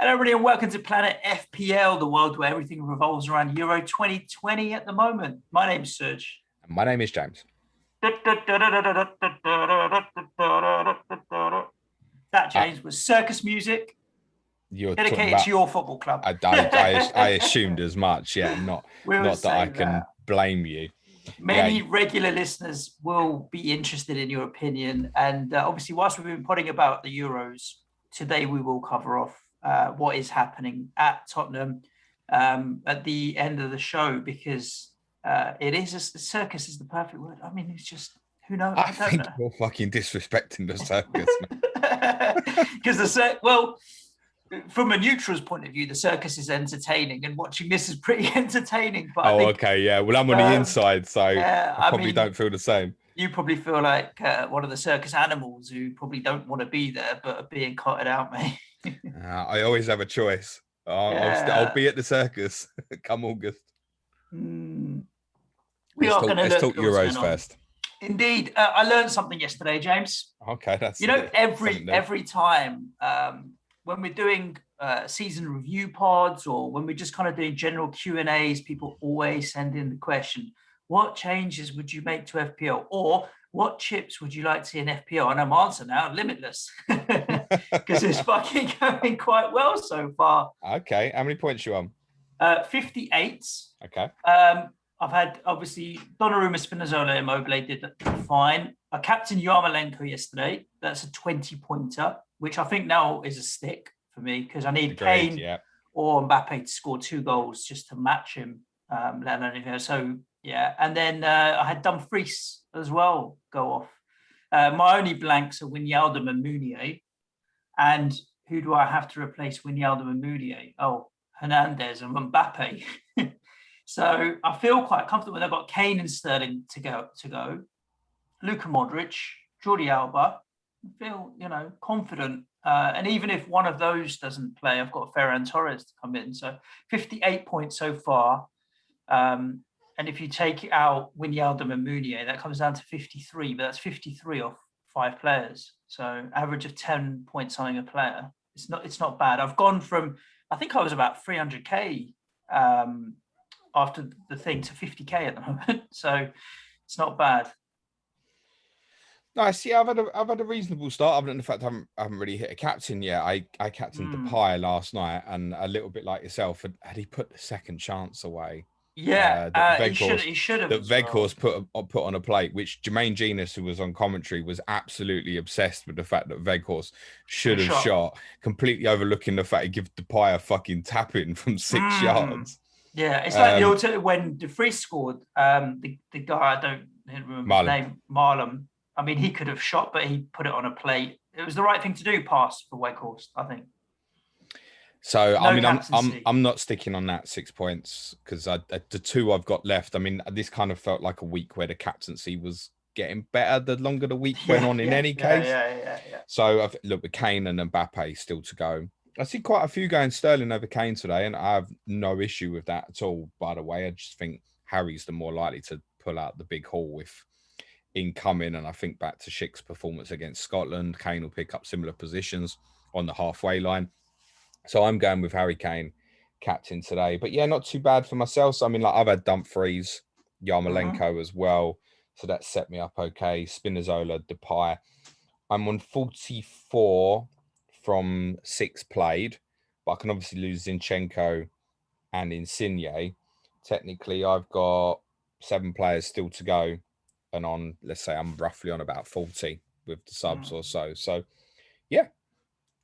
Hello, everybody, and welcome to Planet FPL, the world where everything revolves around Euro 2020 at the moment. My name's Suj. And my name is James. That, James, was circus music dedicated to your football club. I assumed as much, yeah, not that I can blame you. Many regular listeners will be interested in your opinion. And obviously, whilst we've been podding about the Euros, today we will cover off what is happening at Tottenham at the end of the show, because it is just, the circus is the perfect word. I mean, it's just, who knows? I think you're fucking disrespecting the circus. Because from a neutral's point of view, the circus is entertaining, and watching this is pretty entertaining. But okay, yeah. Well, I'm on the inside, so I probably don't feel the same. You probably feel like one of the circus animals who probably don't want to be there, but are being carted out, mate. I always have a choice. I'll be at the circus come August. Let's talk Euros first. Indeed. I learned something yesterday, James. Okay, that's every time when we're doing season review pods, or when we're just kind of doing general Q&As, people always send in the question, what changes would you make to FPL? Or what chips would you like to see in FPL? And my answer now, Limitless. Because it's fucking going quite well so far. Okay, how many points you on? 58. Okay. I've had, obviously, Donnarumma, Spinazzola, Immobile did fine. I captained Yarmolenko yesterday. That's a 20-pointer, which I think now is a stick for me, because I need Kane or Mbappe to score 2 goals just to match him. So, yeah. And then I had Dumfries as well go off. My only blanks are Wijnaldum and Meunier. And who do I have to replace Wijnaldum and Meunier? Oh, Hernandez and Mbappe. So I feel quite comfortable. I've got Kane and Sterling to go. Luka Modric, Jordi Alba. I feel, confident. And even if one of those doesn't play, I've got Ferran Torres to come in. So 58 points so far. And if you take out Wijnaldum and Meunier, that comes down to 53. But that's 53 off 5 players. So average of 10 points something a player. It's not bad. I've gone from, I think I was about 300k after the thing, to 50k at the moment. So it's not bad. Nice. Yeah, I've had a reasonable start. Other than the fact I haven't really hit a captain yet. I captained Depay last night, and a little bit like yourself, had he put the second chance away? Yeah, he should have. That Weghorst put on a plate, which Jermaine Genius, who was on commentary, was absolutely obsessed with the fact that Weghorst should have shot, completely overlooking the fact he gave Depay a fucking tap in from 6 yards. Yeah, it's like the alternative when De Vries scored. The guy, I don't remember his name, Marlon. I mean, he could have shot, but he put it on a plate. It was the right thing to do, pass for Weghorst, I think. So, I'm not sticking on that 6 points, because the 2 I've got left, I mean, this kind of felt like a week where the captaincy was getting better the longer the week went on in any case. Yeah. So, look, with Kane and Mbappe still to go. I see quite a few going Sterling over Kane today, and I have no issue with that at all, by the way. I just think Harry's the more likely to pull out the big haul with incoming, and I think back to Schick's performance against Scotland, Kane will pick up similar positions on the halfway line. So I'm going with Harry Kane, captain today. But yeah, not too bad for myself. So, I mean, like, I've had Dumfries, Yarmolenko as well. So that set me up okay. Spinazzola, Depay. I'm on 44 from 6 played, but I can obviously lose Zinchenko and Insigne. Technically, I've got 7 players still to go. And on, let's say I'm roughly on about 40 with the subs or so. So, yeah.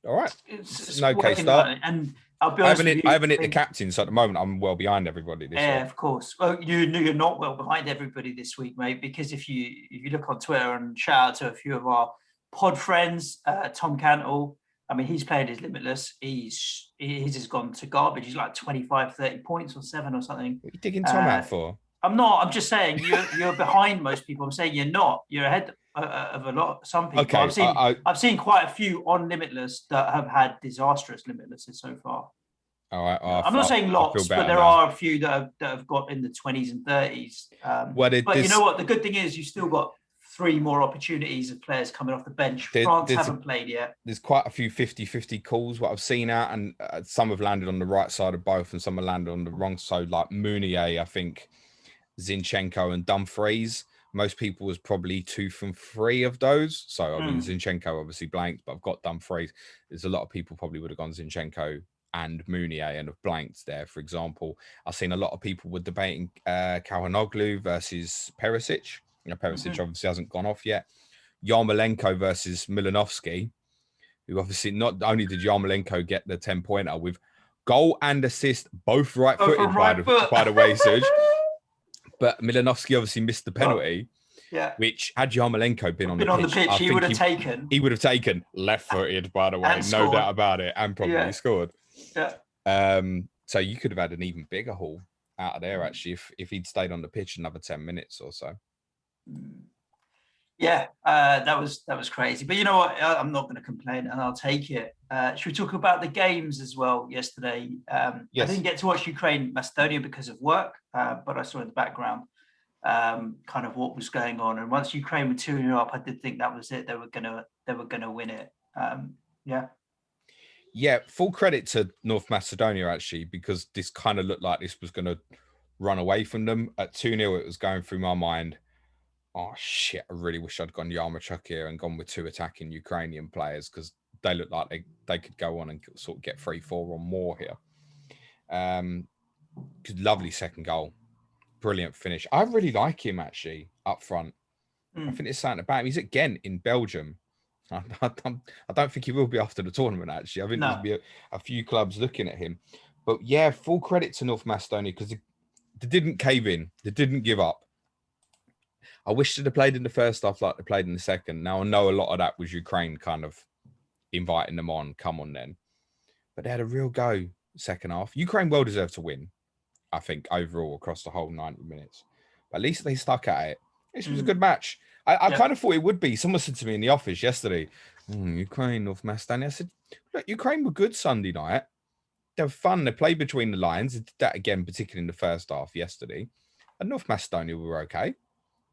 All right. It's an okay start. And I'll be honest with you, I haven't hit the captain, so at the moment I'm well behind everybody this week. Yeah, of course. Well, you're not well behind everybody this week, mate, because if you look on Twitter, and shout out to a few of our pod friends, Tom Cantle, I mean, he's played his Limitless. His has gone to garbage. He's like 25, 30 points or 7 or something. What are you digging Tom out for? I'm not. I'm just saying you're behind most people. I'm saying you're not. You're ahead of some people. Okay, I've seen quite a few on Limitless that have had disastrous Limitlesses so far. All right. I'm not saying lots, but there are a few that have got in the 20s and 30s. But you know what? The good thing is you still got 3 more opportunities of players coming off the bench. France haven't played yet. There's quite a few 50-50 calls, what I've seen out, and some have landed on the right side of both and some have landed on the wrong side, like Mounier, I think, Zinchenko and Dumfries. Most people was probably 2 from 3 of those. So, I mean, Zinchenko obviously blanked, but I've got Dumfries. There's a lot of people probably would have gone Zinchenko and Mounier and have blanked there, for example. I've seen a lot of people were debating Kalhanoglu versus Perisic. Perisic obviously hasn't gone off yet. Yarmolenko versus Milanovsky, who obviously not only did Yarmolenko get the 10-pointer with goal and assist, both right-footed, by the way, Suj. But Milanovsky obviously missed the penalty, which had Yarmolenko been on the pitch, he would have taken. He would have taken left-footed, by the way, no doubt about it, and probably scored. Yeah. So you could have had an even bigger haul out of there, actually, if he'd stayed on the pitch another 10 minutes or so. Yeah, that was crazy. But you know what? I'm not going to complain, and I'll take it. Should we talk about the games as well yesterday? Yes. I didn't get to watch Ukraine, Macedonia because of work, but I saw in the background kind of what was going on. And once Ukraine were 2-0 up, I did think that was it. They were gonna win it. Yeah, full credit to North Macedonia, actually, because this kind of looked like this was going to run away from them. At 2-0, it was going through my mind, oh, shit, I really wish I'd gone Yarmolenko here and gone with 2 attacking Ukrainian players, because they look like they could go on and sort of get 3-4 or more here. Lovely second goal. Brilliant finish. I really like him, actually, up front. I think there's something about him. He's at Ghent in Belgium. I don't think he will be after the tournament, actually. I think there'll be a few clubs looking at him. But yeah, full credit to North Macedonia, because they didn't cave in. They didn't give up. I wish they'd have played in the first half like they played in the second. Now, I know a lot of that was Ukraine kind of inviting them on. Come on, then. But they had a real go second half. Ukraine well deserved to win, I think, overall across the whole 90 minutes. But at least they stuck at it. This was a good match. I kind of thought it would be. Someone said to me in the office yesterday, Ukraine, North Macedonia. I said, look, Ukraine were good Sunday night. They were fun. They played between the lines. They did that again, particularly in the first half yesterday. And North Macedonia were okay.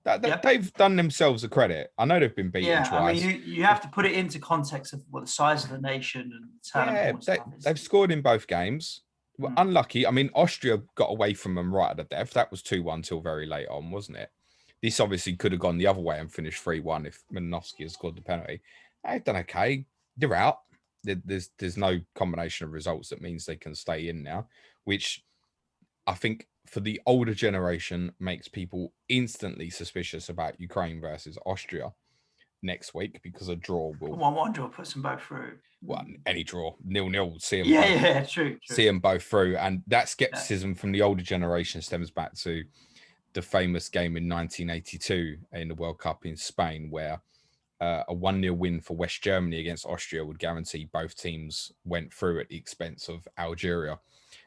They've done themselves a credit. I know they've been beaten twice. I mean, you have to put it into context of the size of the nation and talent. They've scored in both games. Well, unlucky. I mean, Austria got away from them right at the death. That was 2-1 till very late on, wasn't it? This obviously could have gone the other way and finished 3-1 if Milanovsky had scored the penalty. They've done okay. They're out. There's no combination of results that means they can stay in now, which I think for the older generation makes people instantly suspicious about Ukraine versus Austria next week, because a draw will... 1-1 draw puts them both through. Well, any draw, 0-0, see them both. True. See them both through. And that skepticism from the older generation stems back to the famous game in 1982 in the World Cup in Spain, where a 1-0 win for West Germany against Austria would guarantee both teams went through at the expense of Algeria.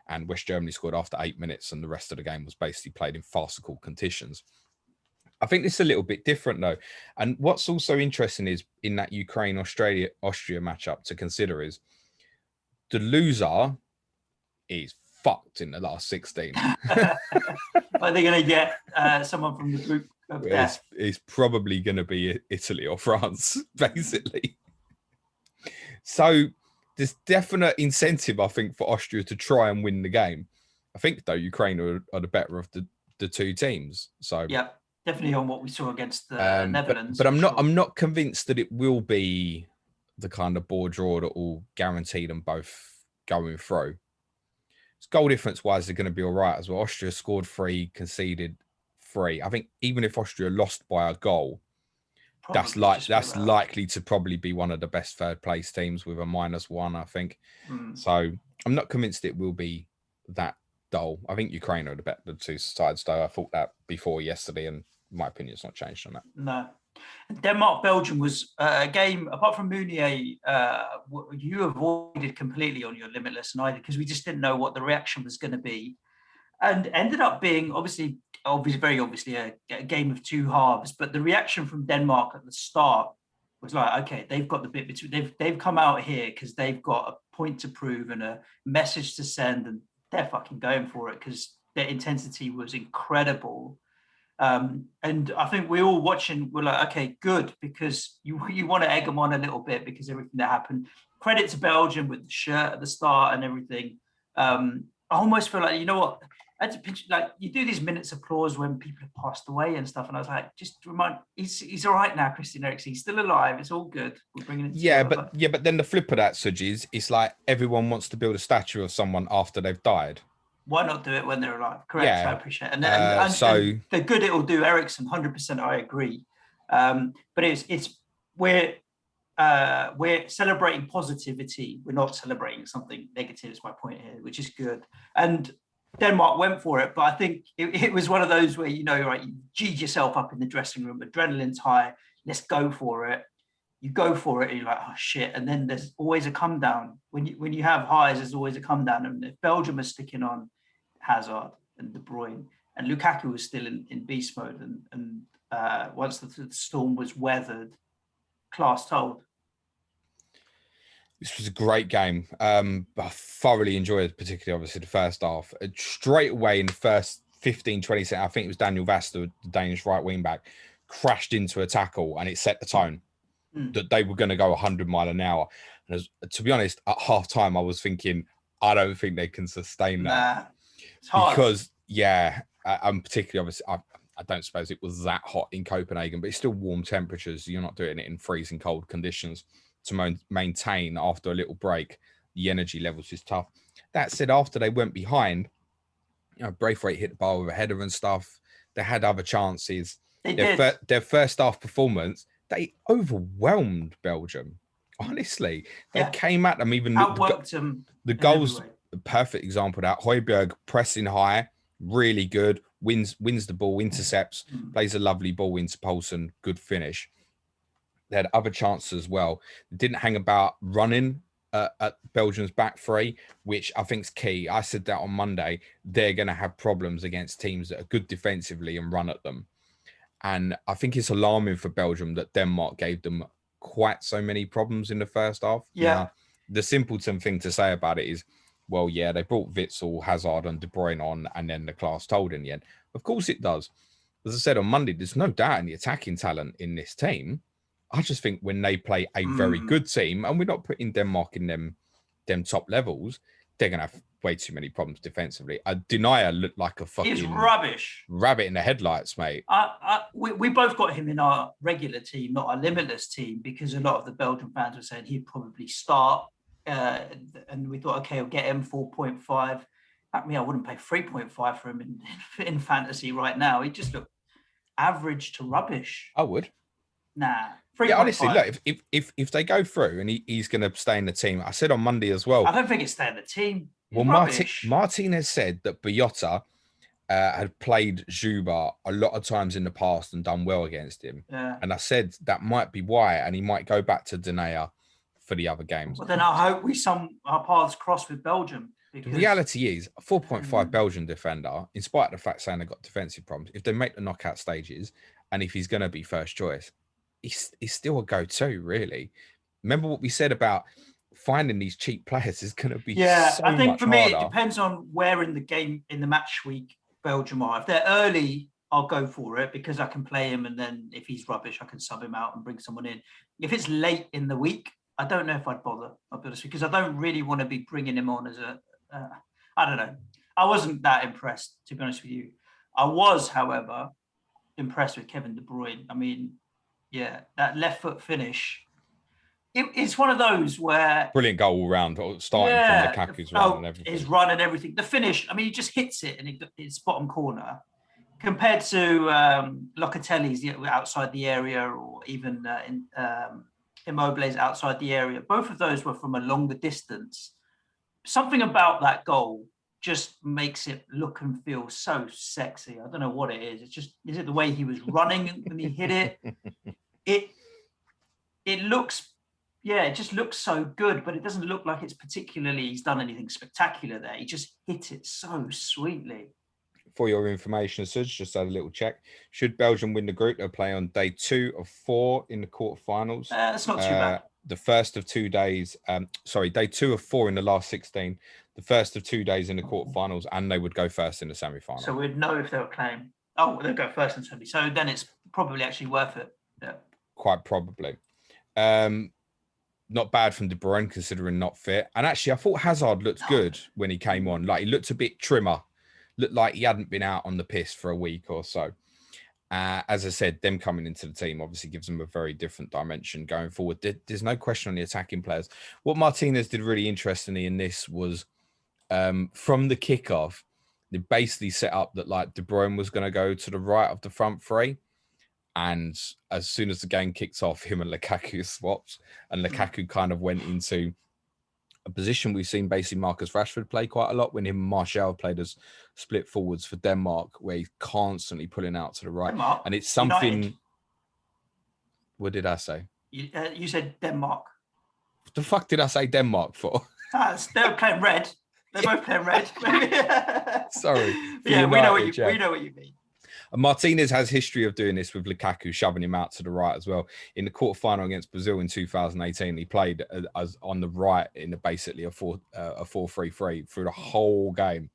And West Germany scored after 8 minutes, and the rest of the game was basically played in farcical conditions. I think this is a little bit different, though. And what's also interesting is in that Ukraine-Austria matchup to consider is the loser is fucked in the last 16. Are they going to get someone from the group of death? It's probably going to be Italy or France, basically. So there's definite incentive, I think, for Austria to try and win the game. I think, though, Ukraine are the better of the two teams. So yeah, definitely on what we saw against the Netherlands. But I'm not convinced that it will be the kind of board draw that will guarantee them both going through. Goal difference wise, they're going to be all right as well. Austria scored 3, conceded 3. I think even if Austria lost by a goal, that's likely to probably be one of the best third place teams with a -1, I think. So I'm not convinced it will be that dull. I think Ukraine are the better the two sides, though. I thought that before yesterday, and my opinion's not changed on that. No. Denmark-Belgium was a game, apart from Mounier, you avoided completely on your Limitless, and I did, because we just didn't know what the reaction was going to be. And ended up being, very obviously, a game of two halves. But the reaction from Denmark at the start was like, okay, they've got the bit between, they've come out here because they've got a point to prove and a message to send, and they're fucking going for it because their intensity was incredible. And I think we're all watching, we're like, okay, good, because you want to egg them on a little bit because everything that happened. Credit to Belgium with the shirt at the start and everything. I almost feel like, you know what, I had to picture, like, you do these minutes applause when people have passed away and stuff, and I was like, just remind, he's all right now, Christian Eriksen, he's still alive, it's all good, we're bringing it together. But then the flip of that, Suj, is it's like everyone wants to build a statue of someone after they've died. Why not do it when they're alive? Correct. Yeah. I appreciate it. And the good it will do Eriksen, 100%. I agree. But we're celebrating positivity. We're not celebrating something negative. Is my point here, which is good. And Denmark went for it, but I think it was one of those where, you know, right, you G'd yourself up in the dressing room, adrenaline's high. Let's go for it. You go for it, and you're like, oh shit, and then there's always a come down. When you have highs, there's always a come down. And if Belgium is sticking on Hazard and De Bruyne, and Lukaku was still in beast mode, and once the storm was weathered, class told. This was a great game. I thoroughly enjoyed, particularly obviously the first half. Straight away in the first 15, 20 seconds, I think it was Daniel Vasta, the Danish right wing back, crashed into a tackle, and it set the tone. That they were going to go 100 mile an hour. And to be honest, at half time, I was thinking, I don't think they can sustain that. It's hard. Because, I'm particularly, obviously, I don't suppose it was that hot in Copenhagen, but it's still warm temperatures. You're not doing it in freezing cold conditions to maintain after a little break. The energy levels is tough. That said, after they went behind, you know, Braithwaite hit the bar with a header and stuff. They had other chances. Their first half performance, they overwhelmed Belgium. Honestly, they came at them. Even outworked them. The goals, a perfect example of that. Højbjerg pressing high, really good. Wins the ball, intercepts, plays a lovely ball into Poulsen. Good finish. They had other chances as well. They didn't hang about running at Belgium's back three, which I think is key. I said that on Monday. They're going to have problems against teams that are good defensively and run at them. And I think it's alarming for Belgium that Denmark gave them quite so many problems in the first half. Yeah. Now, the simpleton thing to say about it is, well, yeah, they brought Witsel, Hazard and De Bruyne on, and then the class told in the end. Of course it does. As I said on Monday, there's no doubt in the attacking talent in this team. I just think when they play a very good team, and we're not putting Denmark in them top levels, they're going to have way too many problems defensively. Denier looked like a fucking He's rubbish rabbit in the headlights, mate. We both got him in our regular team, not our Limitless team, because a lot of the Belgian fans were saying he'd probably start. And we thought, okay, we'll get him 4.5. I mean, I wouldn't pay 3.5 for him in fantasy right now. He just looked average to rubbish. I would. Nah. Yeah, honestly, look, if they go through and he's going to stay in the team, I said on Monday as well. I don't think it's stay in the team. Well, Martin has said that Boyata had played Zuba a lot of times in the past and done well against him. Yeah. And I said that might be why, and he might go back to Denier for the other games. But then I hope our paths cross with Belgium. Because... The reality is, a 4.5 Belgian defender, in spite of the fact saying they've got defensive problems, if they make the knockout stages, and if he's going to be first choice, he's still a go-to, really. Remember what we said about finding these cheap players is going to be so I think much for me, harder. it depends on where in the game, in the match week, Belgium are. If they're early, I'll go for it because I can play him, and then if he's rubbish, I can sub him out and bring someone in. If it's late in the week, I don't know if I'd bother, I'll be honest, because I don't really want to be bringing him on as I don't know. I wasn't that impressed, to be honest with you. I was, however, impressed with Kevin De Bruyne. I mean, yeah, that left foot finish. It's one of those where... Brilliant goal all round, starting from Lukaku's run and everything. His run and everything. The finish, I mean, he just hits it and it's bottom corner. Compared to Locatelli's outside the area, or even Immobile's outside the area, both of those were from a longer distance. Something about that goal just makes it look and feel so sexy. I don't know what it is. It's just, is it the way he was running when he hit it? It looks... Yeah, it just looks so good, but it doesn't look like it's particularly he's done anything spectacular there. He just hit it so sweetly. For your information, Suj, just had a little check. Should Belgium win the group, they'll play on day 2 of 4 in the quarterfinals. That's not too bad. The first of 2 days, day 2 of 4 in the last 16. The first of 2 days in the quarterfinals, and they would go first in the semi-final. So we'd know if they were playing. Oh, they'll go first and second. So then it's probably actually worth it. Yeah. Quite probably. Not bad from De Bruyne considering not fit. And actually, I thought Hazard looked good when he came on. Like, he looked a bit trimmer. Looked like he hadn't been out on the piss for a week or so. As I said, them coming into the team obviously gives them a very different dimension going forward. There's no question on the attacking players. What Martinez did really interestingly in this was from the kickoff, they basically set up that like De Bruyne was going to go to the right of the front three. And as soon as the game kicks off, him and Lukaku swapped. And Lukaku kind of went into a position we've seen basically Marcus Rashford play quite a lot when him and Martial played as split forwards for Denmark, where he's constantly pulling out to the right. Denmark, and it's something. United. What did I say? You said Denmark. What the fuck did I say Denmark for? They were playing red. They're both playing red. Sorry. Yeah, United, we know what you mean. And Martinez has history of doing this with Lukaku, shoving him out to the right as well. In the quarterfinal against Brazil in 2018, he played as on the right in basically a 4-3-3 through the whole game.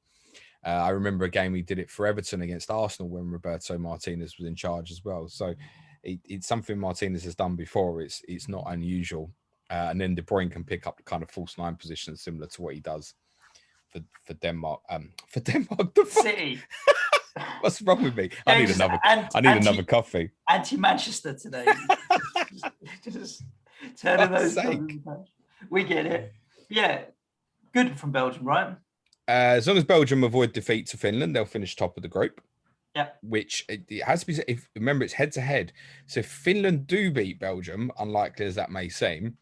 I remember a game he did it for Everton against Arsenal when Roberto Martinez was in charge as well. So it's something Martinez has done before. It's not unusual. And then De Bruyne can pick up the kind of false nine position similar to what he does for Denmark. For Denmark, the City. What's wrong with me? I need another coffee. Anti-Manchester today. just turning those. We get it. Yeah, good from Belgium, right? As long as Belgium avoid defeat to Finland, they'll finish top of the group. Yeah. Which it has to be. Remember, it's head to head. So if Finland do beat Belgium, unlikely as that may seem,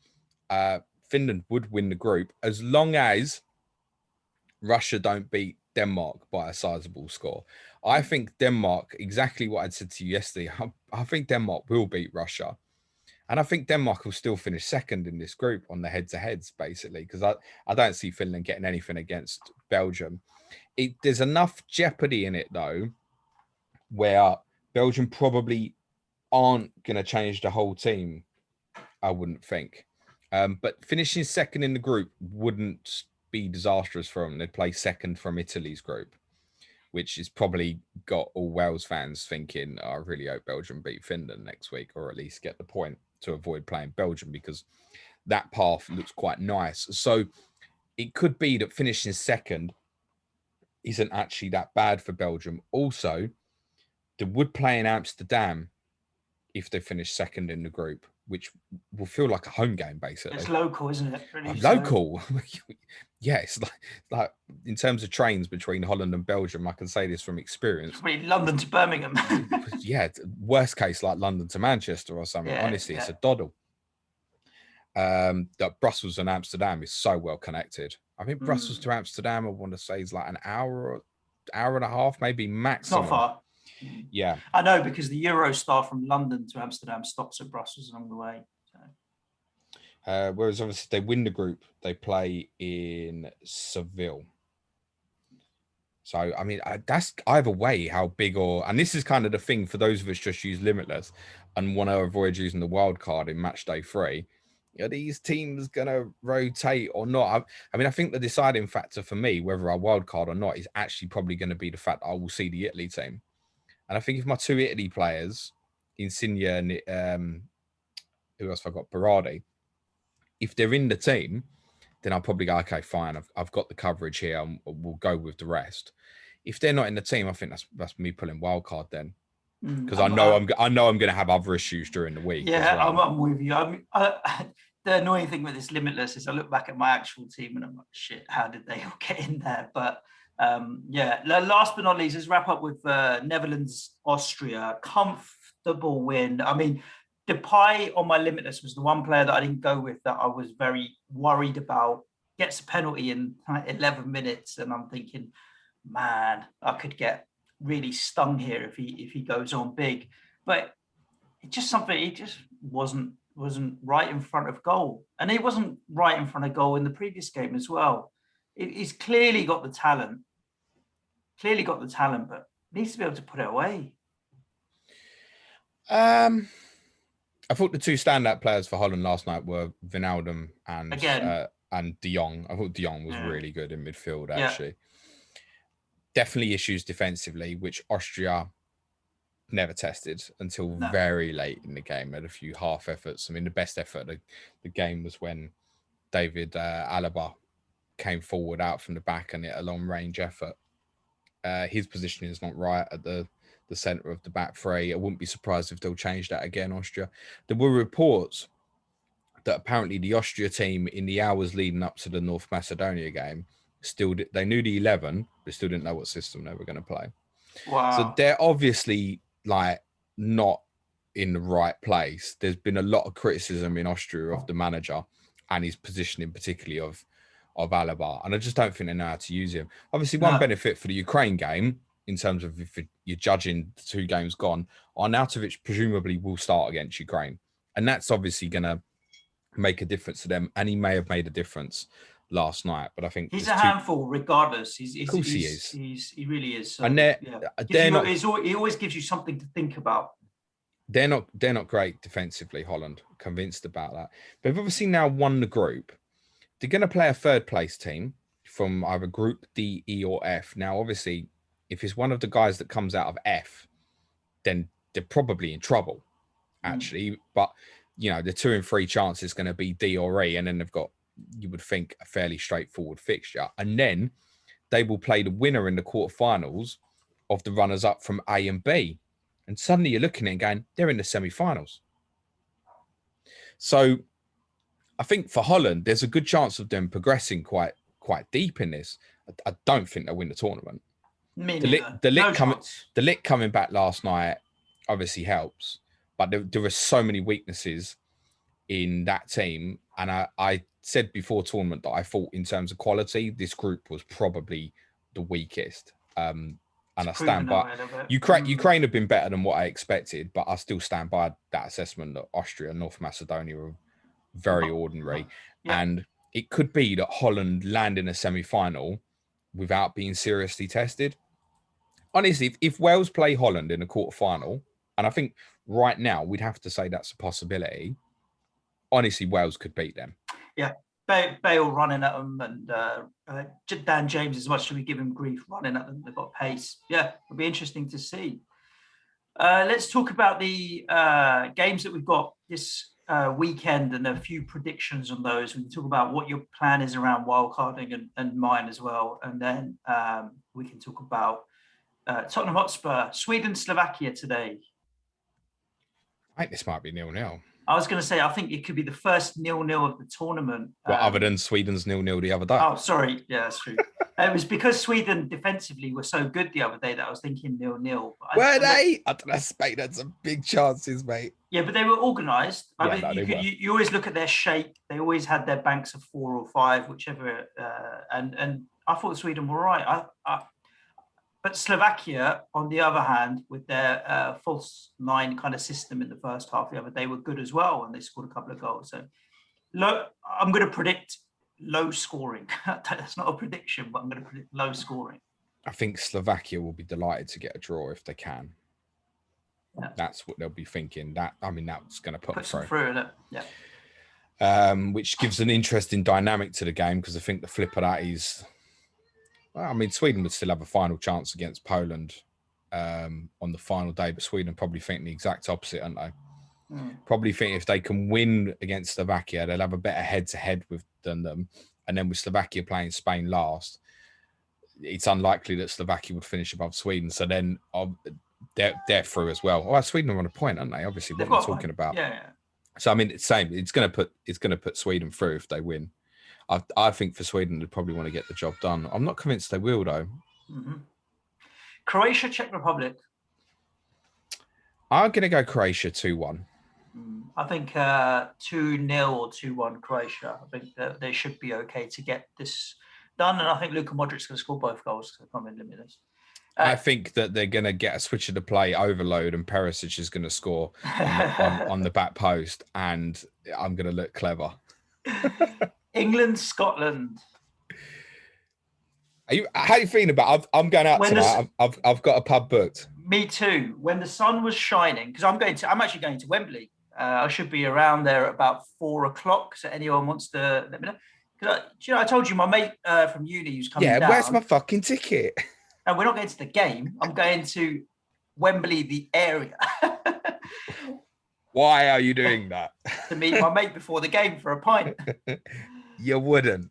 Finland would win the group as long as Russia don't beat Denmark by a sizable score. I think Denmark, exactly what I'd said to you yesterday, I think Denmark will beat Russia. And I think Denmark will still finish second in this group on the head-to-heads, basically, because I don't see Finland getting anything against Belgium. There's enough jeopardy in it, though, where Belgium probably aren't going to change the whole team, I wouldn't think. But finishing second in the group wouldn't be disastrous for them. They'd play second from Italy's group, which is probably got all Wales fans thinking, I really hope Belgium beat Finland next week, or at least get the point to avoid playing Belgium, because that path looks quite nice. So it could be that finishing second isn't actually that bad for Belgium. Also, they would play in Amsterdam if they finish second in the group, which will feel like a home game, basically. It's local, isn't it? Really? Local. Yeah, it's like in terms of trains between Holland and Belgium, I can say this from experience. It's really London to Birmingham. Yeah, worst case like London to Manchester or something. Yeah, honestly, it's a doddle. That Brussels and Amsterdam is so well connected. I think Brussels to Amsterdam, I want to say, is like an hour and a half, maybe maximum. Not far. Yeah, I know, because the Eurostar from London to Amsterdam stops at Brussels along the way. So. Whereas obviously they win the group, they play in Seville. So I mean, that's either way how big and this is kind of the thing for those of us just use Limitless and want to avoid using the wild card in Matchday 3. Are these teams going to rotate or not? I mean, I think the deciding factor for me, whether I wild card or not, is actually probably going to be the fact that I will see the Italy team. And I think if my two Italy players, Insigne and who else have I got? Berardi, if they're in the team, then I'll probably go, okay, fine, I've got the coverage here, and we'll go with the rest. If they're not in the team, I think that's me pulling wild card then, because I know I'm going to have other issues during the week. Yeah, well. I'm with you. The annoying thing with this Limitless is I look back at my actual team and I'm like, shit, how did they all get in there? But yeah, last but not least, let's wrap up with Netherlands, Austria. Comfortable win. I mean, Depay on my Limitless was the one player that I didn't go with, that I was very worried about. Gets a penalty in 11 minutes, and I'm thinking, man, I could get really stung here if he goes on big. But it just wasn't right in front of goal, and he wasn't right in front of goal in the previous game as well. He's clearly got the talent, but needs to be able to put it away. I thought the two standout players for Holland last night were Wijnaldum and De Jong. I thought De Jong was really good in midfield, actually. Definitely issues defensively, which Austria never tested until No. very late in the game. Had a few half efforts. I mean, the best effort of the game was when David Alaba came forward out from the back and hit a long range effort. His positioning is not right at the center of the back three. I wouldn't be surprised if they'll change that again, Austria. There were reports that apparently the Austria team in the hours leading up to the North Macedonia game they knew the 11, but still didn't know what system they were going to play. Wow. So they're obviously like not in the right place. There's been a lot of criticism in Austria of the manager and his positioning, particularly of Alaba. And I just don't think they know how to use him. Obviously, one benefit for the Ukraine game, in terms of if you're judging the 2 games gone, Arnautovic presumably will start against Ukraine. And that's obviously going to make a difference to them. And he may have made a difference last night, but I think he's a handful regardless. Of course he is. He really is. So, and he always gives you something to think about. They're not great defensively, Holland. Convinced about that. They've obviously now won the group. They're going to play a third place team from either Group D, E, or F. Now, obviously, if it's one of the guys that comes out of F, then they're probably in trouble, actually. But, you know, the 2 and 3 chance is going to be D or E, and then they've got, you would think, a fairly straightforward fixture. And then they will play the winner in the quarterfinals of the runners-up from A and B. And suddenly you're looking at it and going, they're in the semi-finals. So I think for Holland, there's a good chance of them progressing quite deep in this. I don't think they'll win the tournament. The Lit coming back last night obviously helps, but there are so many weaknesses in that team. And I said before tournament that I thought in terms of quality, this group was probably the weakest. And I stand by Ukraine have been better than what I expected, but I still stand by that assessment that Austria and North Macedonia are very ordinary. Yeah. And it could be that Holland land in a semi-final without being seriously tested. Honestly, if Wales play Holland in a quarter-final, and I think right now we'd have to say that's a possibility, honestly, Wales could beat them. Yeah. Bale running at them, and Dan James, as much as we give him grief, running at them. They've got pace. Yeah, it'll be interesting to see. Let's talk about the games that we've got this weekend and a few predictions on those. We can talk about what your plan is around wildcarding and mine as well. And then we can talk about Tottenham Hotspur, Sweden, Slovakia today. I think this might be 0-0. I was going to say, I think it could be the first 0-0 of the tournament. Well, other than Sweden's 0-0 the other day. Oh, sorry. Yeah, that's true. It was because Sweden defensively were so good the other day that I was thinking 0-0. Were they? I don't know, Spain had some big chances, mate. Yeah, but they were organised. You always look at their shape. They always had their banks of 4 or 5, whichever. And I thought Sweden were right. But Slovakia, on the other hand, with their false 9 kind of system in the first half the other day, were good as well, and they scored a couple of goals. So, I'm going to predict low scoring. That's not a prediction, but I'm going to predict low scoring. I think Slovakia will be delighted to get a draw if they can. Yeah. That's what they'll be thinking. That's going to put them through in it. Yeah. Which gives an interesting dynamic to the game, because I think the flip of that is, well, I mean, Sweden would still have a final chance against Poland on the final day, but Sweden probably think the exact opposite, aren't they? Probably think if they can win against Slovakia, they'll have a better head-to-head than them. And then with Slovakia playing Spain last, it's unlikely that Slovakia would finish above Sweden. So then they're through as well. Oh, Sweden are on a point, aren't they? Obviously, what we're talking about. Yeah. So I mean, it's same. It's going to put Sweden through if they win. I think for Sweden, they'd probably want to get the job done. I'm not convinced they will, though. Mm-hmm. Croatia, Czech Republic. I'm going to go Croatia 2-1. I think 2-0 or 2-1 Croatia. I think that they should be okay to get this done. And I think Luka Modric's going to score both goals to come in Limitless. I think that they're going to get a switch of the play overload, and Perisic is going to score on the back post, and I'm going to look clever. England, Scotland. How are you feeling about it? I'm going out tonight. I've got a pub booked. Me too. When the sun was shining, because I'm actually going to Wembley. I should be around there at about 4:00. So anyone wants to let me know. I told you my mate from uni who's coming down. Yeah, where's my fucking ticket? And we're not going to the game. I'm going to Wembley, the area, Why are you doing that? to meet my mate before the game for a pint. You wouldn't.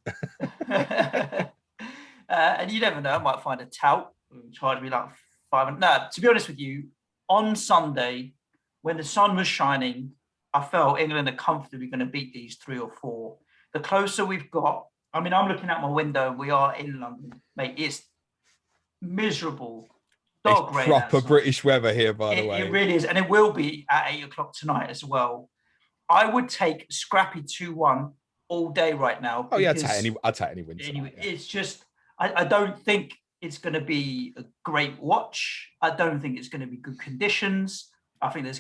And you never know, I might find a tout who charge me like 500. No, to be honest with you, on Sunday, when the sun was shining, I felt England are comfortably going to beat these 3 or 4. The closer we've got, I mean, I'm looking out my window and we are in London, mate. It's miserable. Dog It's rain proper outside. British weather here, by the way. It really is. And it will be at 8 o'clock tonight as well. I would take scrappy 2-1 all day right now. Oh, yeah, I'd take any win tonight. Anyway, it's just, I don't think it's going to be a great watch. I don't think it's going to be good conditions. I think it's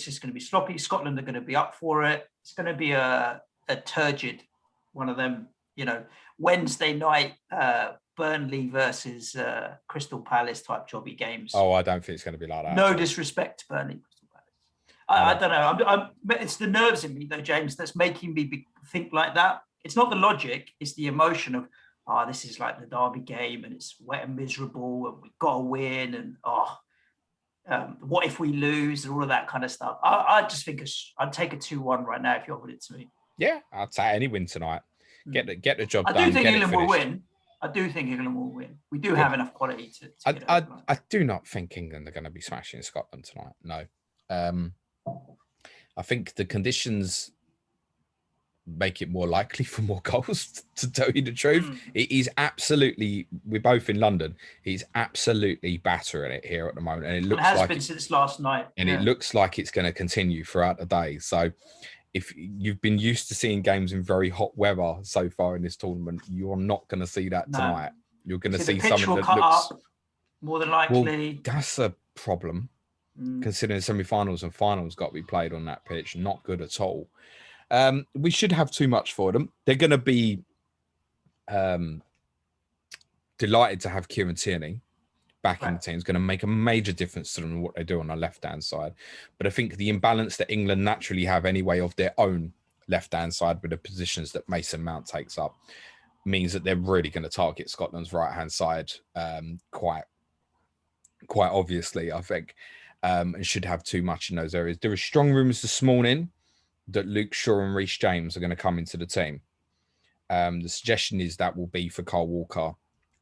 just going to be sloppy. Scotland are going to be up for it. It's going to be a turgid, one of them, Wednesday night, Burnley versus Crystal Palace type jobby games. Oh, I don't think it's going to be like that. No disrespect to Burnley, Crystal Palace. I don't know. It's the nerves in me, though, James, that's making me think like that. It's not the logic. It's the emotion of, this is like the derby game and it's wet and miserable and we've got to win and, what if we lose and all of that kind of stuff. I just think I'd take a 2-1 right now if you offered it to me. Yeah, I'd take any win tonight. Get the job done. I do think England will win. I do think England will win. We do have enough quality to get it I do not think England are going to be smashing Scotland tonight. No. I think the conditions make it more likely for more goals, to tell you the truth. It is absolutely, we're both in London, he's absolutely battering it here at the moment. And it has been since last night. And it looks like it's going to continue throughout the day. So if you've been used to seeing games in very hot weather so far in this tournament, you're not going to see that tonight. You're going to see something that looks up, more than likely. Well, that's a problem, considering semi-finals and finals got to be played on that pitch. Not good at all. We should have too much for them. They're going to be delighted to have Kieran Tierney back in the team. It's going to make a major difference to them in what they do on the left-hand side. But I think the imbalance that England naturally have anyway of their own left-hand side with the positions that Mason Mount takes up means that they're really going to target Scotland's right-hand side quite obviously, I think, and should have too much in those areas. There are strong rumours this morning that Luke Shaw and Reece James are going to come into the team. The suggestion is that will be for Kyle Walker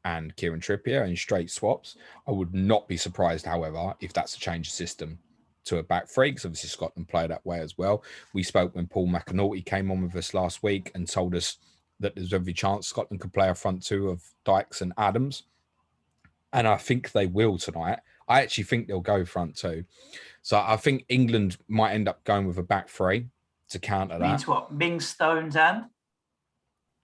and Kieran Trippier in straight swaps. I would not be surprised, however, if that's a change of system to a back three, because obviously Scotland play that way as well. We spoke when Paul McAnulty came on with us last week and told us that there's every chance Scotland could play a front two of Dykes and Adams. And I think they will tonight. I actually think they'll go front two. So I think England might end up going with a back three to counter that. Means what? Mings, Stones and?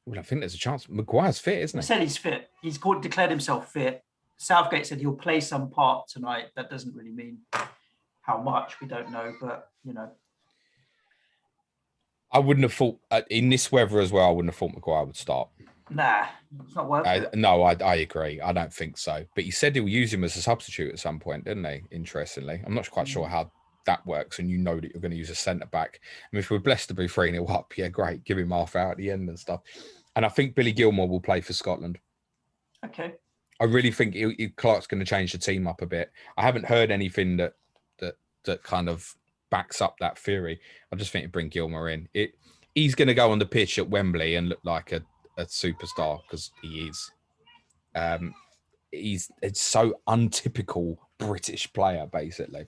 Well, I think there's a chance. Maguire's fit, isn't he? He said he's fit. He's declared himself fit. Southgate said he'll play some part tonight. That doesn't really mean how much. We don't know, but, I wouldn't have thought, in this weather as well, I wouldn't have thought Maguire would start. Nah, it's not worth it. No, I agree. I don't think so. But he said he'll use him as a substitute at some point, didn't he? Interestingly. I'm not quite sure how that works, and that you're going to use a centre-back. I mean, if we're blessed to be 3-0 up, yeah, great. Give him half out at the end and stuff. And I think Billy Gilmore will play for Scotland. Okay. I really think Clark's going to change the team up a bit. I haven't heard anything that kind of backs up that theory. I just think to bring Gilmore in. He's going to go on the pitch at Wembley and look like a superstar, because he is. It's so untypical British player, basically.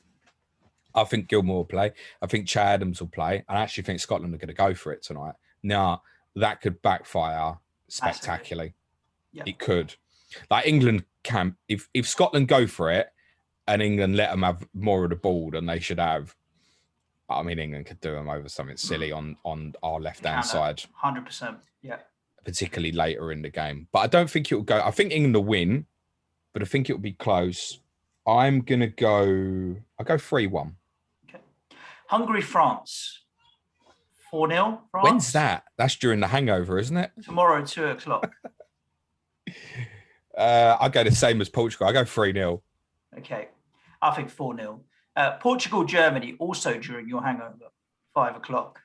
I think Gilmore will play. I think Che Adams will play. I actually think Scotland are going to go for it tonight. Now, that could backfire spectacularly. Yep. It could. Like England can, if Scotland go for it and England let them have more of the ball than they should have, I mean, England could do them over something silly on our left-hand side. 100%, yeah. Particularly later in the game. But I don't think it will go. I think England will win, but I think it will be close. I'm going to go... I'll go 3-1. Okay. Hungary, France. 4-0, France. When's that? That's during the hangover, isn't it? Tomorrow, 2 o'clock. I'll go the same as Portugal. I'll go 3-0. Okay. I think 4-0. Portugal, Germany, also during your hangover, 5 o'clock.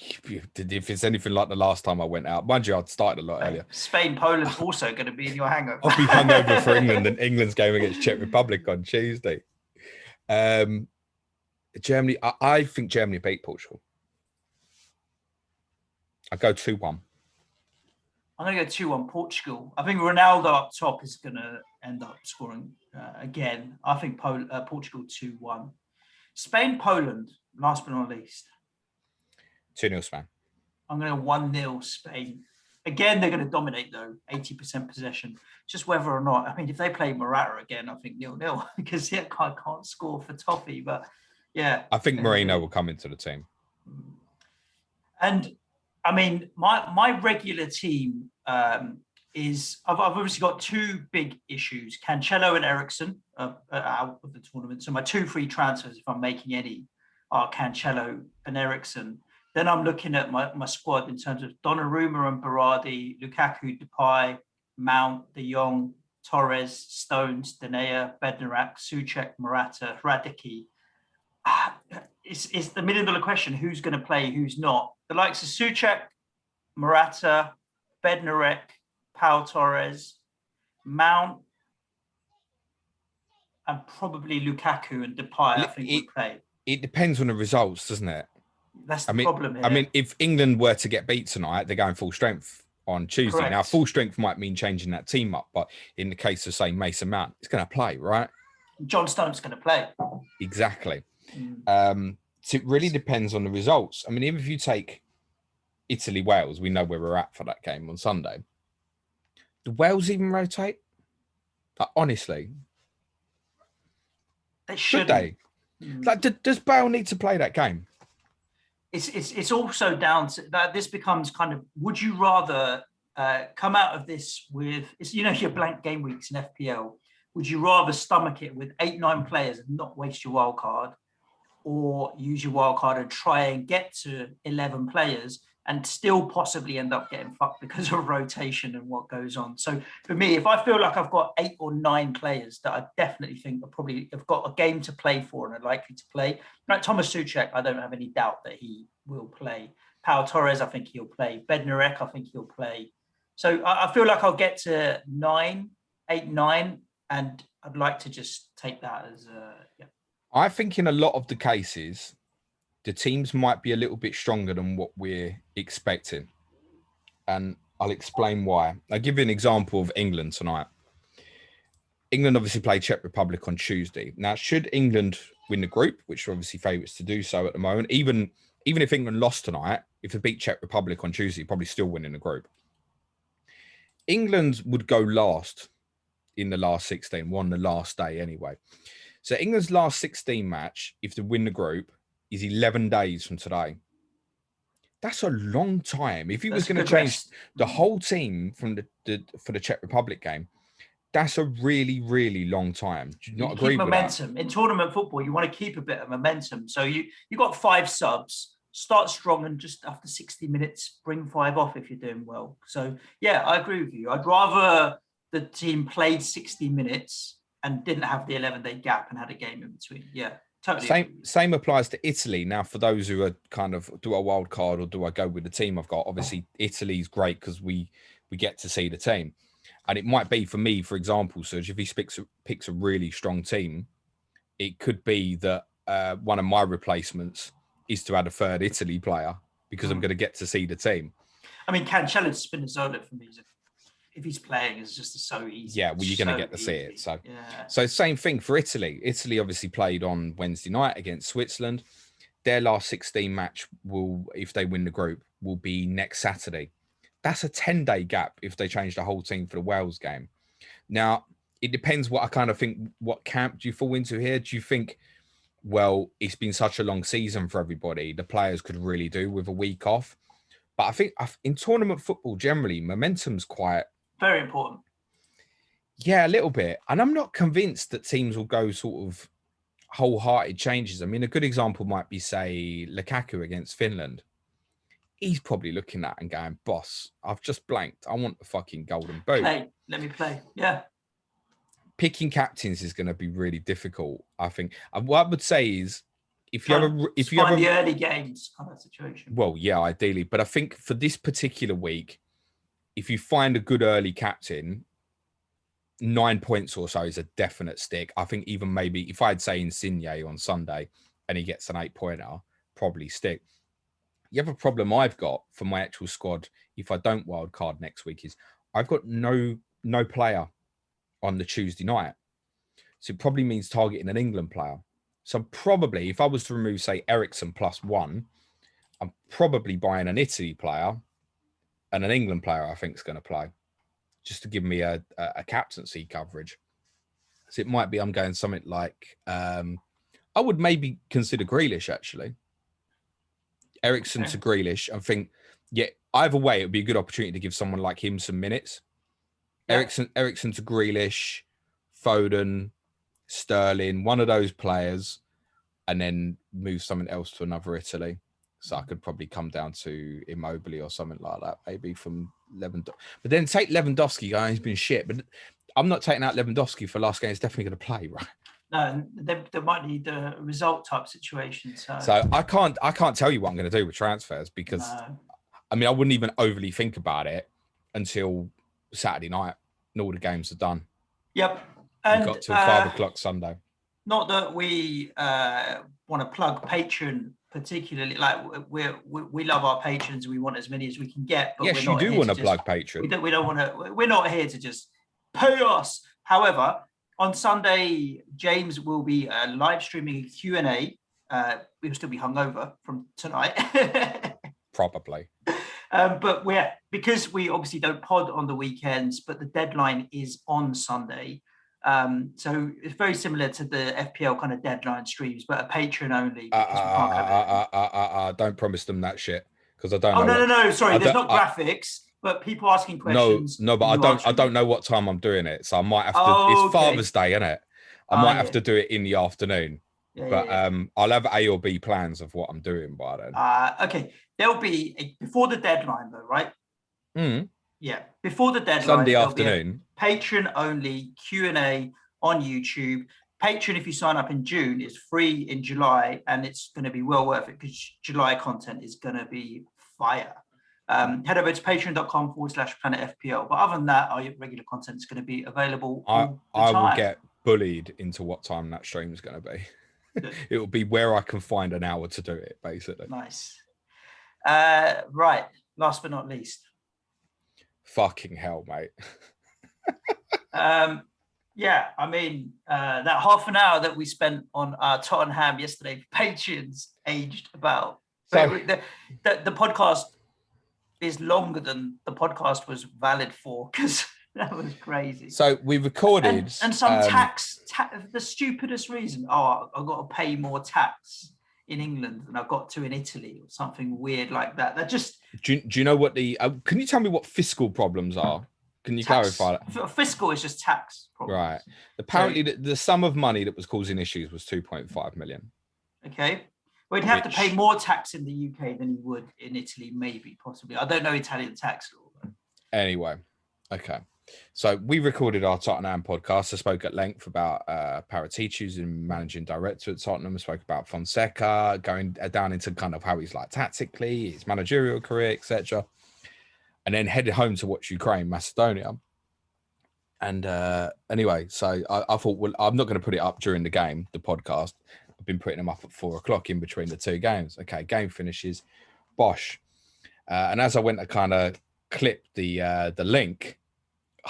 If it's anything like the last time I went out, mind you, I'd started a lot earlier. Spain, Poland's also going to be in your hangover. I'll be hungover for England and England's game against Czech Republic on Tuesday. Germany, I think Germany beat Portugal. I go 2-1. I'm going to go 2-1 Portugal. I think Ronaldo up top is going to end up scoring again. I think Portugal 2-1. Spain, Poland, last but not least. 2-0 Spain. I'm going to 1-0 Spain. Again, they're going to dominate, though, 80% possession. Just whether or not, I mean, if they play Morata again, I think 0-0 because I can't score for Toffee. But yeah. I think Marino will come into the team. And I mean, my regular team is I've obviously got two big issues: Cancelo and Eriksen out of the tournament. So my 2 free transfers, if I'm making any, are Cancelo and Eriksen. Then I'm looking at my squad in terms of Donnarumma and Berardi, Lukaku, Depay, Mount, De Jong, Torres, Stones, Denea, Bednarak, Souček, Morata, Radicki. It's the $1 million question: who's going to play, who's not? The likes of Souček, Morata, Bednarek, Pau Torres, Mount, and probably Lukaku and Depay, I think, would play. It depends on the results, doesn't it? That's the problem here. I mean, if England were to get beat tonight, they're going full strength on Tuesday. Correct. Now, full strength might mean changing that team up, but in the case of, say, Mason Mount, it's going to play, right? John Stone's going to play. Exactly. So it really depends on the results. I mean, even if you take Italy-Wales, we know where we're at for that game on Sunday. Do Wales even rotate? Honestly. They should. They? Does Bale need to play that game? It's also down to that. This becomes kind of, would you rather come out of this with, your blank game weeks in FPL, would you rather stomach it with 8-9 players and not waste your wild card, or use your wild card and try and get to 11 players and still possibly end up getting fucked because of rotation and what goes on? So for me, if I feel like I've got 8 or 9 players that I definitely think are probably have got a game to play for and are likely to play, like Thomas Souček, I don't have any doubt that he will play. Pau Torres, I think he'll play. Bednarek, I think he'll play. So I feel like I'll get to 8, 9, and I'd like to just take that as I think in a lot of the cases, the teams might be a little bit stronger than what we're expecting. And I'll explain why. I'll give you an example of England tonight. England obviously play Czech Republic on Tuesday. Now, should England win the group, which are obviously favourites to do so at the moment, even if England lost tonight, if they beat Czech Republic on Tuesday, probably still winning the group. England would go last in the last 16, won the last day anyway. So England's last 16 match, if they win the group, is 11 days from today. That's a long time. If he was going to change the whole team from for the Czech Republic game, that's a really, really long time. Do you not agree with momentum that? In tournament football? You want to keep a bit of momentum. So you got 5 subs. Start strong, and just after 60 minutes, bring 5 off if you're doing well. So yeah, I agree with you. I'd rather the team played 60 minutes and didn't have the 11-day gap and had a game in between. Yeah, totally. Same applies to Italy. Now, for those who are kind of, do a wild card or do I go with the team I've got? Obviously, Italy's great because we get to see the team. And it might be for me, for example, Suj, if he picks a really strong team, it could be that one of my replacements is to add a third Italy player because I'm going to get to see the team. I mean, Cancelo Spinazzola for me, if he's playing, is just so easy. Yeah, well, you're going to get to see it. So same thing for Italy. Italy obviously played on Wednesday night against Switzerland. Their last 16 match will, if they win the group, will be next Saturday. That's a 10-day gap if they change the whole team for the Wales game. Now, it depends what I kind of think, what camp do you fall into here? Do you think, well, it's been such a long season for everybody, the players could really do with a week off? But I think in tournament football, generally, momentum's quite... very important. Yeah, a little bit. And I'm not convinced that teams will go sort of wholehearted changes. I mean, a good example might be, say, Lukaku against Finland. He's probably looking at and going, boss, I've just blanked. I want the fucking golden boot. Hey, let me play. Yeah. Picking captains is going to be really difficult, I think. And what I would say is, if you have the early games kind of situation. Well, yeah, ideally, but I think for this particular week, if you find a good early captain, 9 points or so is a definite stick. I think even maybe if I'd say Insigne on Sunday and he gets an 8-pointer, probably stick. The other problem I've got for my actual squad, if I don't wildcard next week, is I've got no player on the Tuesday night. So it probably means targeting an England player. So probably, if I was to remove, say, Ericsson +1, I'm probably buying an Italy player and an England player I think is going to play, just to give me a captaincy coverage. So it might be I'm going something like, I would maybe consider Grealish, actually. Ericsson to Grealish. I think, yeah, either way, it would be a good opportunity to give someone like him some minutes. Yeah. Ericsson to Grealish, Foden, Sterling, one of those players, and then move something else to another Italy. So I could probably come down to Immobile or something like that, maybe from Lewandowski. But then take Lewandowski, guys, he's been shit. But I'm not taking out Lewandowski for last game. He's definitely going to play, right? No, they might need a result type situation. So I can't tell you what I'm going to do with transfers because, I mean, I wouldn't even overly think about it until Saturday night and all the games are done. Yep. And got till 5 o'clock Sunday. Not that we want to plug Patreon particularly. Like we love our patrons. We want as many as we can get. But yes, you do want to plug Patreon. We don't want to. We're not here to just pay us. However, on Sunday, James will be live streaming a Q&A. We'll still be hungover from tonight. Probably. But because we obviously don't pod on the weekends, but the deadline is on Sunday. So it's very similar to the FPL kind of deadline streams, but a Patreon only. Don't promise them that shit because I don't know. No. Sorry, there's not graphics, but people asking questions. No, but I don't know what time I'm doing it, so I might have to. It's Father's Day, isn't it? I might have to do it in the afternoon. I'll have A or B plans of what I'm doing by then. Okay, there'll be before the deadline though, right? Yeah, before the deadline. Sunday afternoon. Patreon only Q&A on YouTube. Patreon, if you sign up in June, is free in July, and it's going to be well worth it because July content is going to be fire. Head over to patreon.com/planetfpl. But other than that, our regular content is going to be available all the time. I will get bullied into what time that stream is going to be. It will be where I can find an hour to do it, basically. Nice. Right. Last but not least. Fucking hell, mate. Yeah, I mean, that half an hour that we spent on Tottenham yesterday, patrons aged about. So, the podcast is longer than the podcast was valid for because that was crazy. So we recorded and some tax, the stupidest reason. Oh, I've got to pay more tax in England than I've got to in Italy, or something weird like that. That just. Do you know what the? Can you tell me what fiscal problems are? Can you clarify that? Fiscal is just tax problems. Right. Apparently, the sum of money that was causing issues was 2.5 million. Okay. We'd have to pay more tax in the UK than you would in Italy, maybe, possibly. I don't know Italian tax law. Though. Anyway, okay. So we recorded our Tottenham podcast. I spoke at length about Paratici, who's the managing director at Tottenham. I spoke about Fonseca, going down into kind of how he's like tactically, his managerial career, etc. And then headed home to watch Ukraine, Macedonia. And anyway, so I thought, well, I'm not going to put it up during the game, the podcast. I've been putting them up at 4 o'clock in between the two games. Okay, game finishes, bosh. And as I went to kind of clip the link,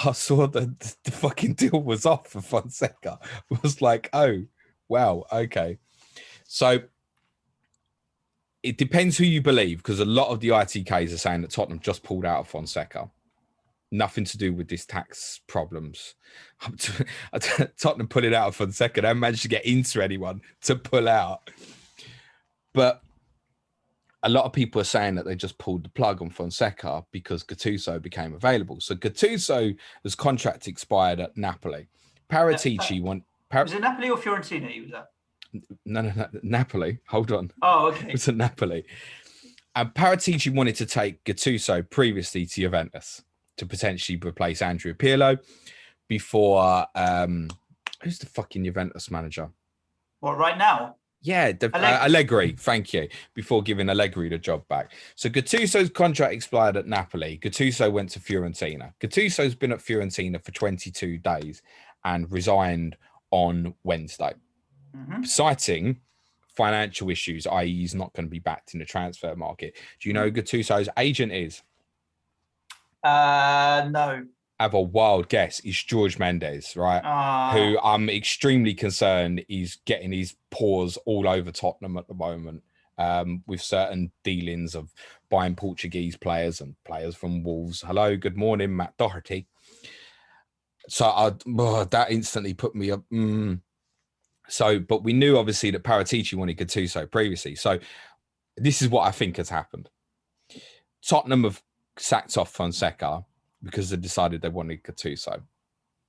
I saw that the fucking deal was off for Fonseca. I was like, oh, wow, okay. So it depends who you believe, because a lot of the ITKs are saying that Tottenham just pulled out of Fonseca. Nothing to do with this tax problems. Tottenham put it out of Fonseca. They haven't managed to get into anyone to pull out. But a lot of people are saying that they just pulled the plug on Fonseca because Gattuso became available. So Gattuso's contract expired at Napoli. Paratici was it Napoli or Fiorentina he was at? No, Napoli. Hold on. Oh, okay. It was at Napoli. And Paratici wanted to take Gattuso previously to Juventus to potentially replace Andrea Pirlo before who's the fucking Juventus manager? What, right now? Yeah, Allegri, thank you. Before giving Allegri the job back. So Gattuso's contract expired at Napoli. Gattuso went to Fiorentina. Gattuso's been at Fiorentina for 22 days and resigned on Wednesday, citing financial issues, i.e. he's not going to be backed in the transfer market. Do you know who Gattuso's agent is? No. Have a wild guess. It's George Mendes, right? Who I'm extremely concerned is getting his paws all over Tottenham at the moment, with certain dealings of buying Portuguese players and players from Wolves. Hello, good morning, Matt Doherty. So that instantly put me up. So, but we knew obviously that Paratici wanted Gattuso previously. So this is what I think has happened. Tottenham have sacked off Fonseca because they decided they wanted Gattuso.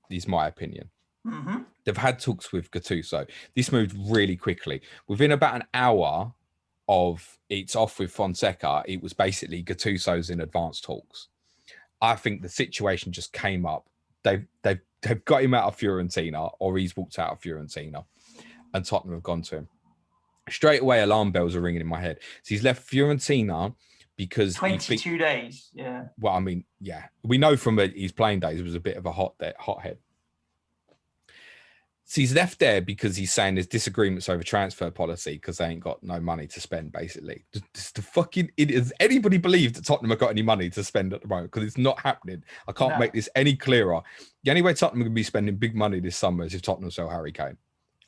Is my opinion. They've had talks with Gattuso. This moved really quickly. Within about an hour of it's off with Fonseca, it was basically Gattuso's in advanced talks. I think the situation just came up. They've got him out of Fiorentina, or he's walked out of Fiorentina, and Tottenham have gone to him. Straight away, alarm bells are ringing in my head. So he's left Fiorentina because 22 days. Yeah. Well, I mean, yeah, we know from his playing days, it was a bit of a hothead. So he's left there because he's saying there's disagreements over transfer policy because they ain't got no money to spend, basically. Just the fucking idiot. Does anybody believe that Tottenham have got any money to spend at the moment? Because it's not happening. I can't make this any clearer. The only way Tottenham can be spending big money this summer is if Tottenham sell Harry Kane.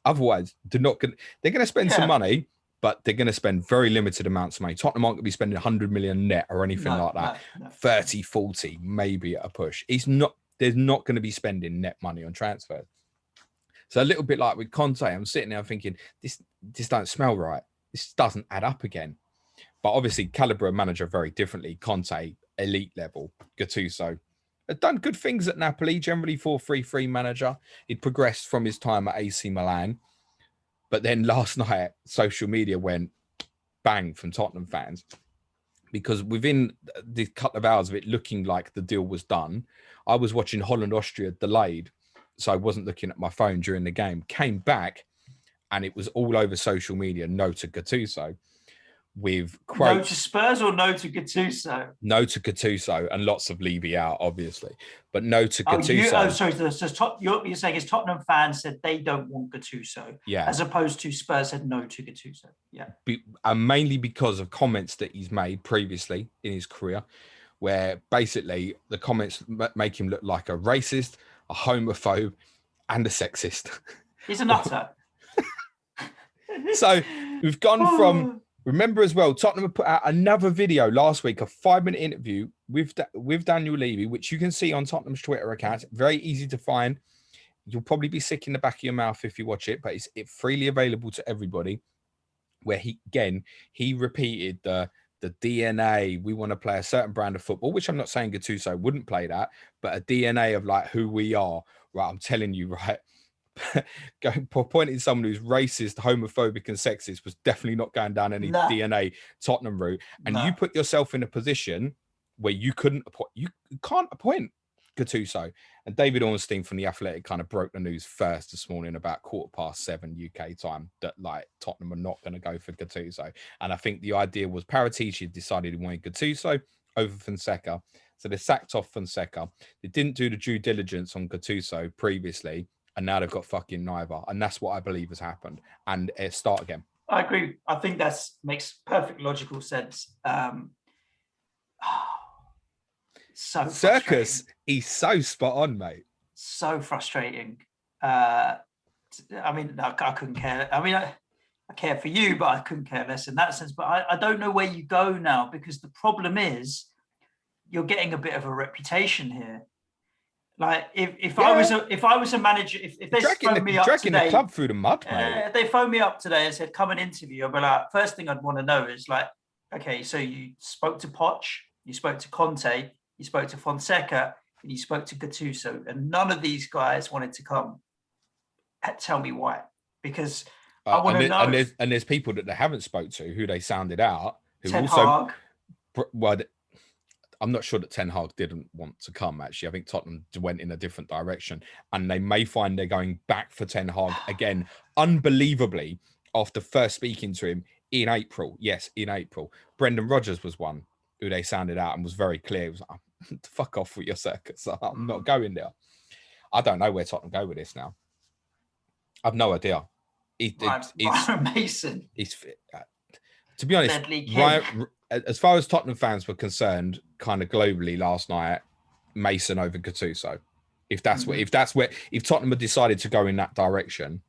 Otherwise, they're going to spend some money, but they're going to spend very limited amounts of money. Tottenham aren't going to be spending 100 million net or anything like that. No. 30, 40, maybe at a push. They're not going to be spending net money on transfers. So a little bit like with Conte, I'm sitting there thinking, this don't smell right. This doesn't add up again. But obviously, caliber of manager very differently. Conte, elite level. Gattuso had done good things at Napoli, generally 4-3-3 manager. He'd progressed from his time at AC Milan. But then last night, social media went bang from Tottenham fans. Because within the couple of hours of it looking like the deal was done, I was watching Holland, Austria delayed. So I wasn't looking at my phone during the game. Came back, and it was all over social media. No to Gattuso, with quotes. No to Spurs or no to Gattuso? No to Gattuso, and lots of Levy out, obviously, but no to Gattuso. So you're saying is Tottenham fans said they don't want Gattuso, as opposed to Spurs said no to Gattuso. Yeah, and mainly because of comments that he's made previously in his career, where basically the comments make him look like a racist, a homophobe, and a sexist. He's a nutter. So we've gone from, remember as well, Tottenham have put out another video last week, a 5-minute interview with Daniel Levy, which you can see on Tottenham's Twitter account. Very easy to find. You'll probably be sick in the back of your mouth if you watch it, but it's freely available to everybody. Where he repeated the DNA, we want to play a certain brand of football, which I'm not saying Gattuso wouldn't play that, but a DNA of like who we are, right? I'm telling you, right? Pointing someone who's racist, homophobic, and sexist was definitely not going down any DNA Tottenham route. And you put yourself in a position where you can't appoint Gattuso. And David Ornstein from The Athletic kind of broke the news first this morning about 7:15 UK time that like Tottenham are not going to go for Gattuso. And I think the idea was Paratici decided he wanted Gattuso over Fonseca. So they sacked off Fonseca. They didn't do the due diligence on Gattuso previously. And now they've got fucking neither. And that's what I believe has happened. And start again. I agree. I think that makes perfect logical sense. So circus, he's so spot on, mate. So frustrating. I mean, I couldn't care. I mean, I care for you, but I couldn't care less in that sense. But I don't know where you go now, because the problem is you're getting a bit of a reputation here. Like if I was a manager, if they phoned me up today, the club through the mud, mate. If they phoned me up today and said, come and interview, I'd be like, first thing I'd want to know is like, okay, so you spoke to Poch, you spoke to Conte, you spoke to Fonseca, and you spoke to Gattuso, and none of these guys wanted to come. Tell me why. Because I want to know. And there's people that they haven't spoke to who they sounded out. Who Ten Hag. Well, I'm not sure that Ten Hag didn't want to come, actually. I think Tottenham went in a different direction, and they may find they're going back for Ten Hag again. Unbelievably, after first speaking to him in April. Yes, in April. Brendan Rodgers was one who they sounded out and was very clear. He was like, fuck off with your circus. I'm not going there. I don't know where Tottenham go with this now. I've no idea. Ryan Mason. To be honest, as far as Tottenham fans were concerned, kind of globally last night, Mason over Gattuso. If Tottenham had decided to go in that direction,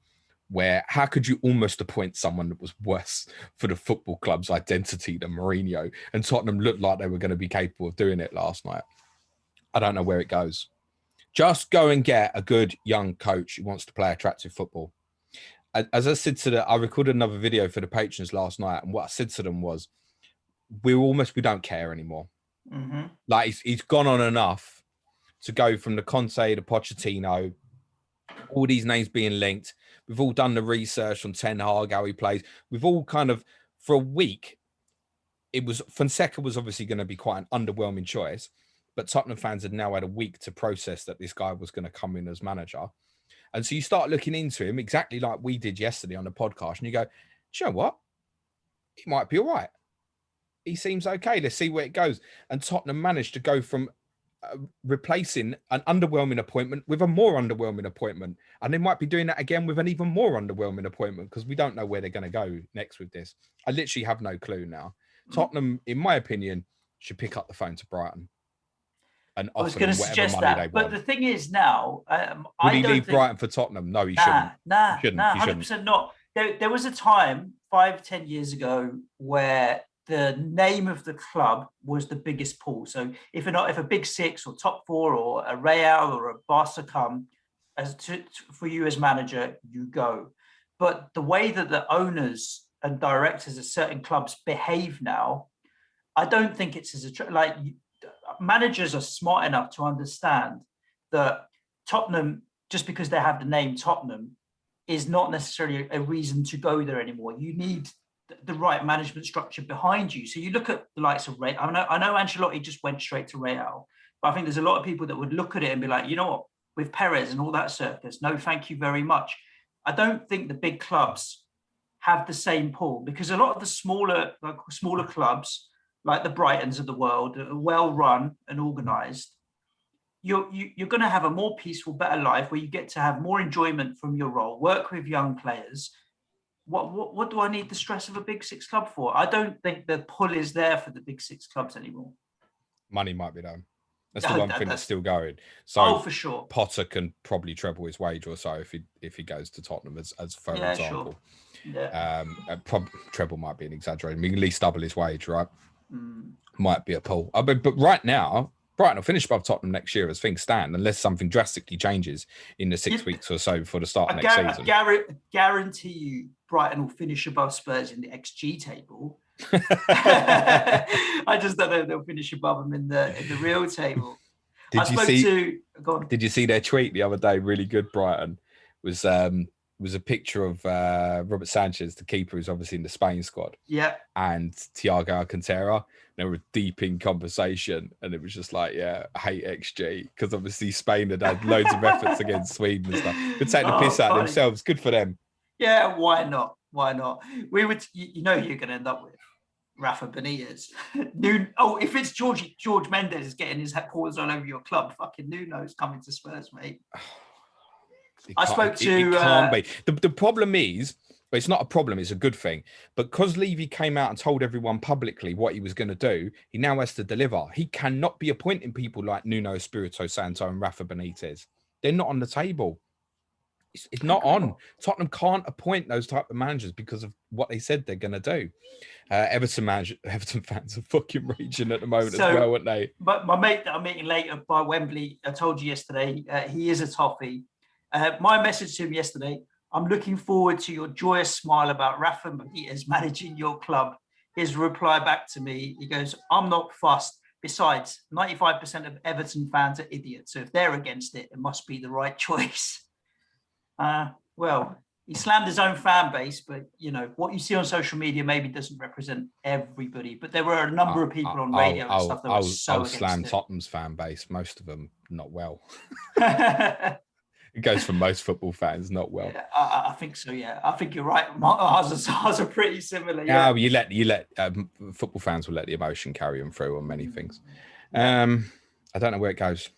where how could you almost appoint someone that was worse for the football club's identity than Mourinho? And Tottenham looked like they were going to be capable of doing it last night. I don't know where it goes. Just go and get a good young coach who wants to play attractive football. As I said I recorded another video for the patrons last night, and what I said to them was, we don't care anymore. Mm-hmm. Like he's gone on enough to go from the Conte, the Pochettino, all these names being linked. We've all done the research on Ten Hag, how he plays. We've all kind of, for a week, Fonseca was obviously going to be quite an underwhelming choice, but Tottenham fans had now had a week to process that this guy was going to come in as manager. And so you start looking into him exactly like we did yesterday on the podcast, and you go, do you know what? He might be all right. He seems okay. Let's see where it goes. And Tottenham managed to go from replacing an underwhelming appointment with a more underwhelming appointment. And they might be doing that again with an even more underwhelming appointment, because we don't know where they're going to go next with this. I literally have no clue now. Tottenham, in my opinion, should pick up the phone to Brighton and offer them whatever money they want. But the thing is now, would he leave Brighton for Tottenham? No, he shouldn't. Nah, 100% not. There was a time 5-10 years ago where the name of the club was the biggest pull. So if a big six or top four or a Real or a Barca come for you as manager, you go. But the way that the owners and directors of certain clubs behave now, I don't think it's as like managers are smart enough to understand that Tottenham, just because they have the name Tottenham, is not necessarily a reason to go there anymore. You need the right management structure behind you. So you look at the likes of Real. I know Ancelotti just went straight to Real, but I think there's a lot of people that would look at it and be like, you know what, with Perez and all that circus, no, thank you very much. I don't think the big clubs have the same pull, because a lot of the smaller clubs, like the Brightons of the world, are well run and organized. You're going to have a more peaceful, better life where you get to have more enjoyment from your role, work with young players. What do I need the stress of a big six club for? I don't think the pull is there for the big six clubs anymore. Money might be done. That's the one thing that's still going. So for sure, Potter can probably treble his wage or so if he goes to Tottenham as for example. Sure. Yeah. Treble might be an exaggeration. I mean, at least double his wage, right? Might be a pull. But right now, Brighton will finish above Tottenham next year as things stand, unless something drastically changes in the 6 weeks or so before the start of next season. I guarantee you Brighton will finish above Spurs in the XG table. I just don't know if they'll finish above them in the real table. Did you see their tweet the other day? Really good. Brighton was a picture of Robert Sanchez, the keeper, who's obviously in the Spain squad. Yeah. And Thiago Alcantara. They were deep in conversation, and it was just like, I hate XG, because obviously Spain had loads of efforts against Sweden and stuff. Could take the piss out of themselves. Good for them. Yeah, why not? We would, you're going to end up with Rafa Benitez. If it's George Mendes is getting his paws all over your club, fucking Nuno's coming to Spurs, mate. I spoke to. It can't be. The problem is, it's not a problem, it's a good thing. But because Levy came out and told everyone publicly what he was going to do, he now has to deliver. He cannot be appointing people like Nuno Espirito Santo and Rafa Benitez. They're not on the table. It's not on. Tottenham can't appoint those type of managers because of what they said they're going to do. Everton fans are fucking raging at the moment as well, aren't they? But my mate that I'm meeting later by Wembley, I told you yesterday, he is a toffee. My message to him yesterday, I'm looking forward to your joyous smile about Rafa Benitez managing your club. His reply back to me, he goes, I'm not fussed. Besides, 95% of Everton fans are idiots. So if they're against it, it must be the right choice. Well, he slammed his own fan base, but what you see on social media maybe doesn't represent everybody. But there were a number of people on radio and stuff that were so against slam it. Tottenham's fan base, most of them not well. It goes for most football fans, not well. Yeah, I think so. Yeah, I think you're right. Ours are pretty similar. Yeah, you let football fans will let the emotion carry them through on many things. Yeah. I don't know where it goes.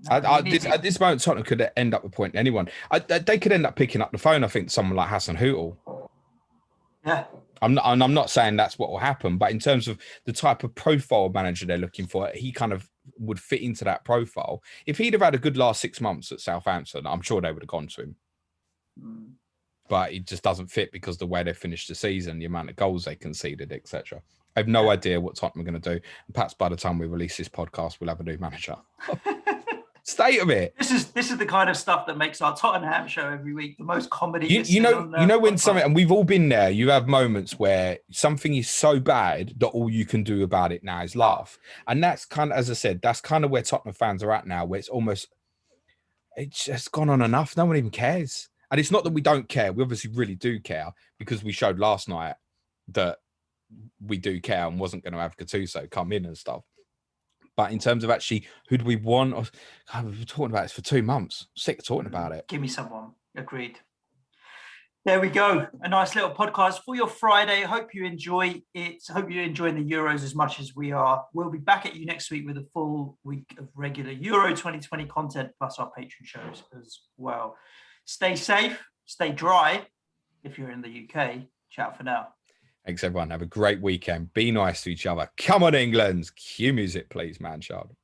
No, At this moment, Tottenham could end up appointing anyone. They could end up picking up the phone. I think someone like Hassan Hootel. Yeah. I'm not saying that's what will happen, but in terms of the type of profile manager they're looking for, he kind of would fit into that profile. If he'd have had a good last 6 months at Southampton, I'm sure they would have gone to him. But it just doesn't fit because the way they finished the season, the amount of goals they conceded, etc. I have no idea what Tottenham are going to do. And perhaps by the time we release this podcast, we'll have a new manager. State of it. This is the kind of stuff that makes our Tottenham show every week the most comedy. You know when something, and we've all been there. You have moments where something is so bad that all you can do about it now is laugh, and that's kind of, as I said, that's kind of where Tottenham fans are at now. Where it's just gone on enough. No one even cares, and it's not that we don't care. We obviously really do care because we showed last night that we do care and wasn't going to have Gattuso come in and stuff. But in terms of actually, who do we want? God, we've been talking about this for 2 months. Sick of talking about it. Give me someone. Agreed. There we go. A nice little podcast for your Friday. Hope you enjoy it. Hope you're enjoying the Euros as much as we are. We'll be back at you next week with a full week of regular Euro 2020 content, plus our Patreon shows as well. Stay safe. Stay dry. If you're in the UK, ciao for now. Thanks, everyone. Have a great weekend. Be nice to each other. Come on, England. Cue music, please, man child.